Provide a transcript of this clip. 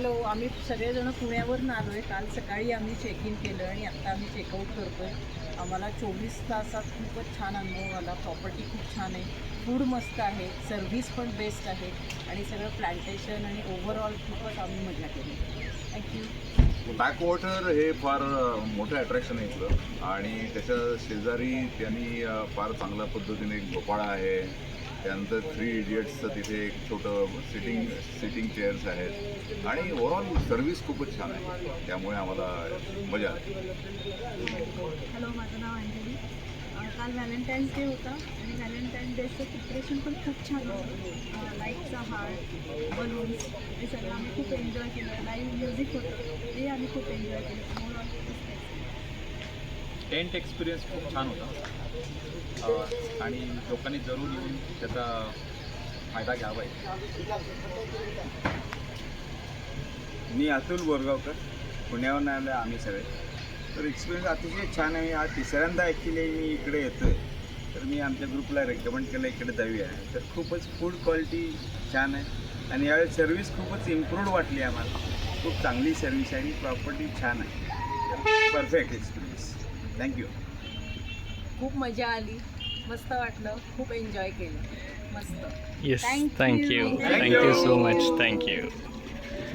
Hello, आम्ही सगळेजण पुण्यावरून आलो आहे. काल सकाळी आम्ही चेक इन केलं आणि आत्ता आम्ही चेकआउट करतो आहे. आम्हाला 24 तासात खूपच छान अनुभव आला. प्रॉपर्टी खूप छान आहे, फूड मस्त आहे, सर्व्हिस पण बेस्ट आहे आणि सगळं प्लांटेशन आणि ओव्हरऑल खूपच आम्ही मजा केली. थँक्यू. बॅकवॉटर हे फार मोठं अट्रॅक्शन आहे इथलं आणि त्याच्या शेजारी त्यांनी फार चांगल्या पद्धतीने एक गोपाळा आहे. त्यानंतर 3 इडियट्सचं तिथे एक छोटं सिटिंग चेअर्स आहेत आणि ओव्हरऑल सर्व्हिस खूपच छान आहे. त्यामुळे आम्हाला मजा आली. हॅलो, माझं नाव अंजली. काल व्हॅलेंटाईन्स डे होता आणि व्हॅलेंटाईन्स डेचं प्रिपरेशन पण खूप छान होतं. लाईटचा हार्ट, बलून्स हे सगळं आम्ही खूप एन्जॉय केलं. लाईव्ह म्युझिक होतं, ते आम्ही खूप एन्जॉय केलं. टेंट एक्सपिरियन्स खूप छान होता आणि लोकांनी जरूर येऊन त्याचा फायदा घ्यावा. मी अतुल बोरगावकर, पुण्यावरून आलो आम्ही सगळे. तर एक्सपिरियन्स अतिशय छान आहे. आज तिसऱ्यांदा ॲक्च्युली मी इकडे येतो आहे, तर मी आमच्या ग्रुपला रेकमेंड केलं इकडे जाऊया. तर खूपच फूड क्वालिटी छान आहे आणि यावेळी सर्व्हिस खूपच इम्प्रूव्ड वाटली आम्हाला. खूप चांगली सर्व्हिस आहे आणि प्रॉपर्टी छान आहे. Perfect experience. थँक्यू. खूप मजा आली, मस्त वाटलं, खूप एन्जॉय केलं, मस्त. Yes, Thank thank you. you. Thank Thank you so much. Thank you.